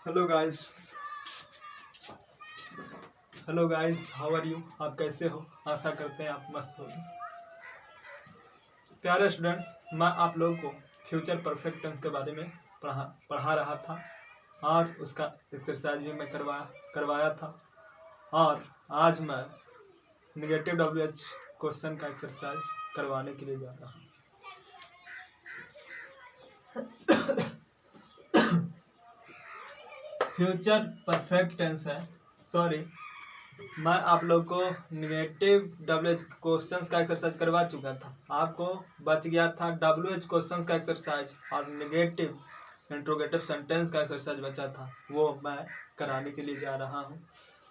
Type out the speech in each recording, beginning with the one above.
Hello guys. Hello guys, how are you? आप कैसे हो? आशा करते हैं आप मस्त हो। प्यारे स्टूडेंट्स, मैं आप लोगों को फ्यूचर परफेक्ट टेंस के बारे में पढ़ा रहा था और उसका एक्सरसाइज भी मैं करवाया था। और आज मैं नेगेटिव डब्ल्यूएच क्वेश्चन का एक्सरसाइज करवाने के लिए जा रहा हूँ। फ्यूचर परफेक्ट टेंस है, सॉरी, मैं आप लोग को नेगेटिव डब्ल्यूएच क्वेश्चंस का एक्सरसाइज करवा चुका था। आपको बच गया था डब्ल्यूएच क्वेश्चंस का एक्सरसाइज और नेगेटिव इंट्रोगेटिव सेंटेंस का एक्सरसाइज बचा था, वो मैं कराने के लिए जा रहा हूँ।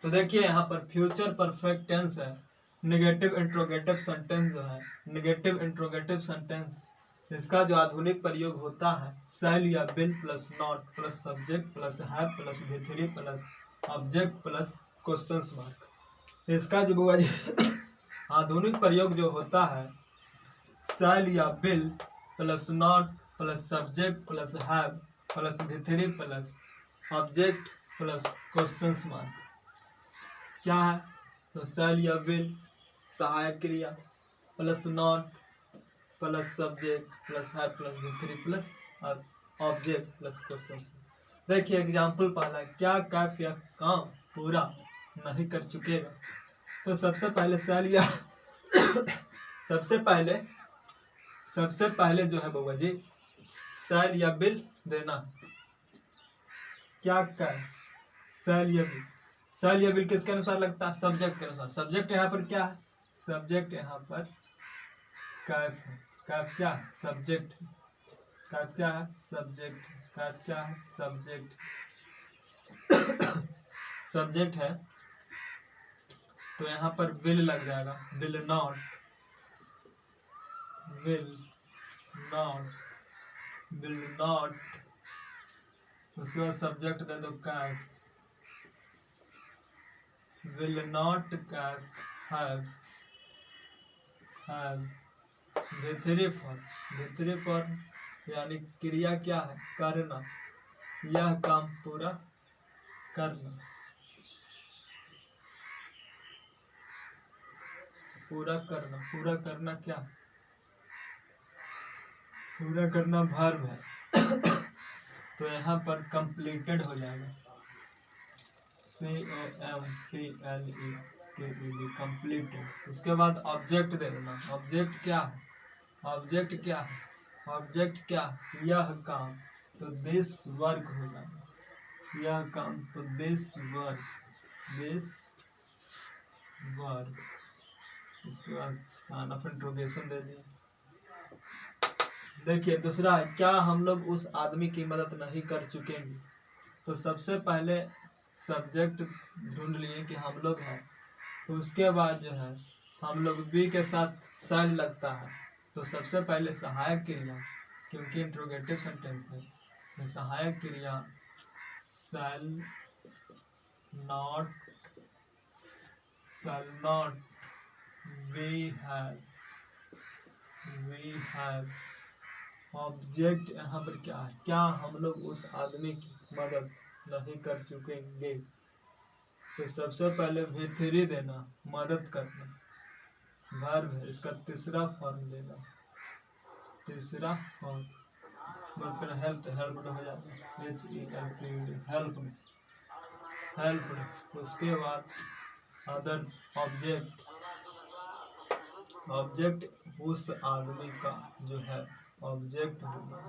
तो देखिए, यहाँ पर फ्यूचर परफेक्ट टेंस है, नेगेटिव इंट्रोगेटिव सेंटेंस जो है, नेगेटिव इंट्रोगेटिव सेंटेंस, इसका जो आधुनिक प्रयोग होता है शैल या will plus not plus subject plus have plus भी plus object plus question mark. इसका जो आधुनिक प्रयोग जो होता है शैल या will plus not plus subject plus have plus भी plus object plus question mark. क्या है? तो शैल या विल सहायक क्रिया plus not plus subject plus है प्लस भी प्लस और ऑब्जेक्ट प्लस क्वेश्चन। देखिए एग्जाम्पल पहला, क्या कैफ या काम पूरा नहीं कर चुकेगा। तो सबसे पहले शैल या सबसे पहले जो है बउआ जी शैल या विल देना। क्या कैफ, शैल या विल, शैल या विल किसके अनुसार लगता है? सब्जेक्ट के अनुसार। सब्जेक्ट यहाँ पर क्या है? सब्जेक्ट यहाँ पर कैफ है। कैफ क्या है? सब्जेक्ट। कैफ क्या है? सब्जेक्ट। कैफ क्या है? सब्जेक्ट। सब्जेक्ट है तो यहाँ पर विल लग जाएगा, will not, will not, will not. उसके बाद सब्जेक्ट दे दो Kaif, will not Kaif have, have भी फॉर यानी क्रिया क्या है? करना, यह काम पूरा करना, पूरा करना। पूरा करना क्या? पूरा करना वर्ब है तो यहाँ पर कंप्लीटेड हो जाएगा, COMPLETED, कंप्लीटेड। उसके बाद ऑब्जेक्ट दे देना। ऑब्जेक्ट क्या है? ऑब्जेक्ट क्या है? ऑब्जेक्ट क्या? यह काम, तो दिस वर्क हो जाएगा, यह काम, तो दिस वर्क, दिस वर्क। उसके बाद साइन ऑफ इंट्रोगेशन दे दिए। देखिए दूसरा है, क्या हम लोग उस आदमी की मदद नहीं कर चुकेंगे। तो सबसे पहले सब्जेक्ट ढूंढ लिए कि हम लोग हैं, तो उसके बाद जो है हम लोग बी के साथ शैल लगता है, तो सबसे पहले सहायक क्रिया, क्योंकि इंट्रोगेटिव सेंटेंस है, तो सहायक क्रिया shall not, shall not, we have. Object यहाँ पर क्या है? क्या हम लोग उस आदमी की मदद नहीं कर चुकेंगे। तो सबसे पहले भी देना, मदद करना, वर्ब है, इसका तीसरा फॉर्म देना, तीसरा फॉर्म मदद करना, हेल्प, हेल्प हो जाता है, हेल्प, हेल्प। उसके बाद अदर ऑब्जेक्ट, ऑब्जेक्ट उस आदमी का जो है ऑब्जेक्ट होगा,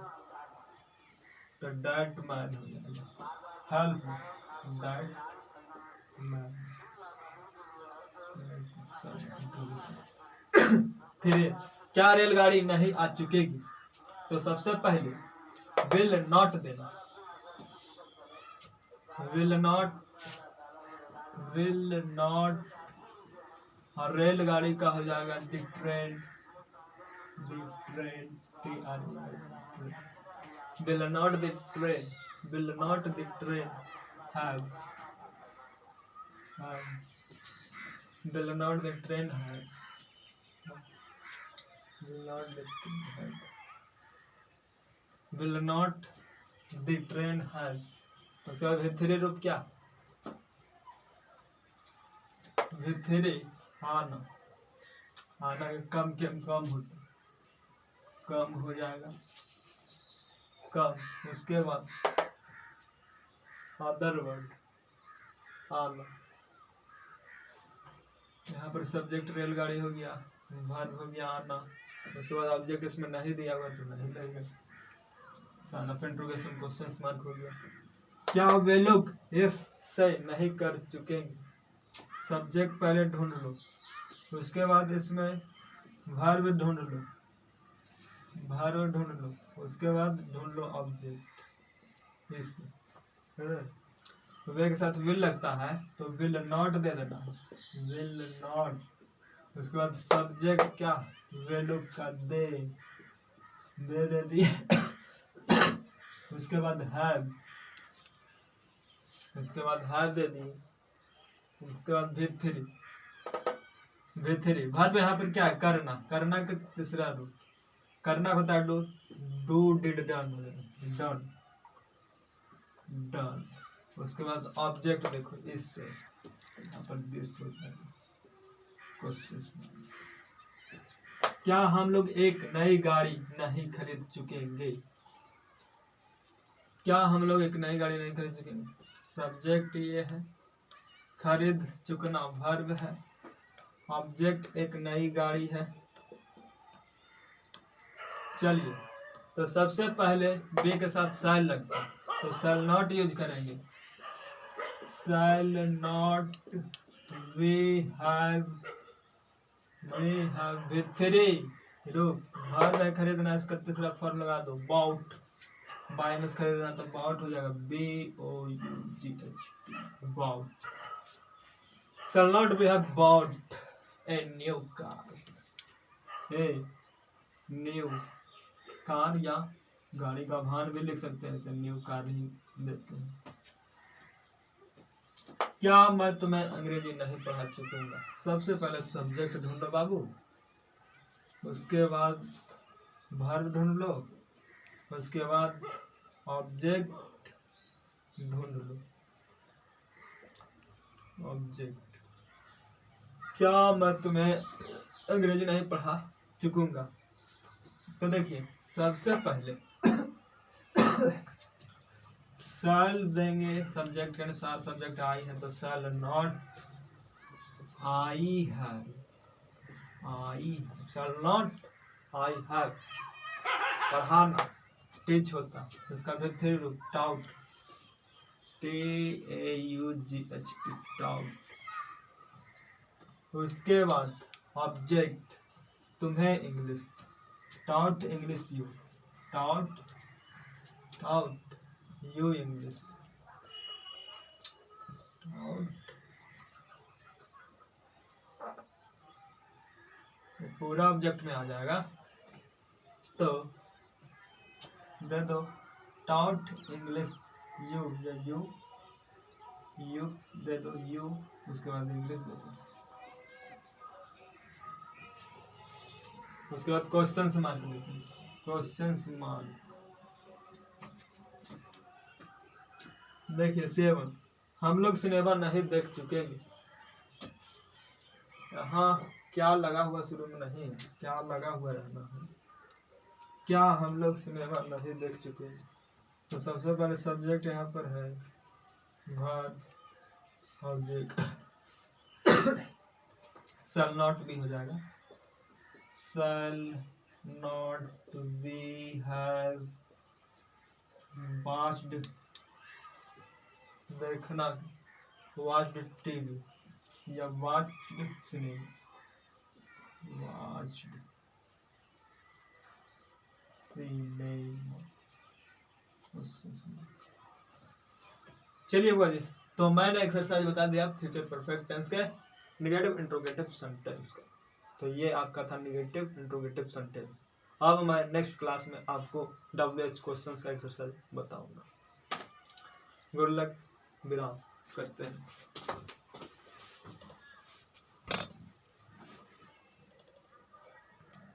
तो डैट मैन हो जाएगा, हेल्प डैट मैन। फिर क्या रेलगाड़ी नहीं आ चुकेगी। तो सबसे पहले विल नॉट देना, विल नॉट, विल नॉट, और रेलगाड़ी का हो जाएगा the train, the train, will not the train, will not the train have, will not the train have, will not the train have, will not the train have, उसके बाद V3 रूप क्या, V3 आना, आना कम हो जाएगा कम। उसके बाद अदर वर्ड आना, यहाँ पर सब्जेक्ट रेलगाड़ी हो गया, वर्ब हो गया आना। उसके बाद ऑब्जेक्ट इसमें नहीं दिया हुआ तो नहीं लगेगा, sign of interrogation question mark हो गया। क्या वे लोग इससे नहीं कर चुकेंगे, सब्जेक्ट पहले ढूंढ लो, उसके बाद इसमें वर्ब ढूंढ लो, उसके बाद ढूंढ लो ऑब्जेक्ट। इस वे के साथ विल लगता है तो विल नॉट दे देना, विल नॉट। उसके बाद सब्जेक्ट क्या, वे लोग का दे दिए। उसके बाद हैव दे दिए। उसके बाद V3 वर्ब यहाँ पर क्या है, करना का तीसरा रूप, करना होता है डू डिड डन। उसके बाद ऑब्जेक्ट देखो, इससे यहाँ पर दिस हो जाएगा क्वेश्चन। क्या हम लोग एक नई गाड़ी नहीं खरीद चुकेंगे, क्या हम लोग एक नई गाड़ी नहीं खरीद चुकेंगे, सब्जेक्ट ये है, खरीद चुकना वर्ब है, ऑब्जेक्ट एक नई गाड़ी है। चलिए, तो सबसे पहले बी के साथ शैल लगता है तो शैल नॉट यूज करेंगे, shall not. We have V3 verb है खरीदना, इसका तीसरा फॉर्म लगा दो बाउट, बाय में खरीदना तो बाउट हो जाएगा, BOUGHT bought. Shall not we have bought a new car, या गाड़ी का भान भी लिख सकते हैं, ऐसे न्यू कार ही देते हैं। क्या मैं तुम्हें अंग्रेजी नहीं पढ़ा चुकूंगा, सबसे पहले सब्जेक्ट ढूंढ लो बाबू, उसके बाद वर्ब ढूंढ लो, उसके बाद ऑब्जेक्ट ढूंढ लो, ऑब्जेक्ट। क्या मैं तुम्हें अंग्रेजी नहीं पढ़ा चुकूंगा, तो देखिए सबसे पहले शैल देंगे सब्जेक्ट के अनुसार, सब्जेक्ट आई है तो shall not I have, shall not I have पढ़ाना, टीच होता, इसका V3 रूप टाउट, TAUGHT टाउट। उसके बाद ऑब्जेक्ट तुम्हें English, taut English you, taut you English, पूरा ऑब्जेक्ट में आ जाएगा तो दे दो टाउट इंग्लिश यू, या यू दे दो यू, उसके बाद इंग्लिश दे दो, उसके बाद क्वेश्चन मार्क देते हैं, क्वेश्चन मार्क। देखिए 7 हम लोग सिनेमा नहीं देख चुकेंगे, यहाँ क्या लगा हुआ शुरू में नहीं है, क्या लगा हुआ रहना है, क्या हम लोग सिनेमा नहीं देख चुके, तो सबसे पहले सब्जेक्ट यहाँ पर है वर्ब, ऑब्जेक्ट शैल नॉट भी हो जाएगा, shall not we have watched, देखना वॉच्ड टीवी या वॉच्ड सिनेमा, वॉच्ड सिनेमा। चलिए बाजी, तो मैंने एक्सरसाइज बता दिया फ्यूचर परफेक्ट टेंस के नेगेटिव इंट्रोगेटिव सेंटेंस का, तो ये आपका था नेगेटिव इंट्रोगेटिव सेंटेंस। अब मैं नेक्स्ट क्लास में आपको WH क्वेश्चंस का एक्सरसाइज बताऊंगा। गुड लक, विराम करते हैं।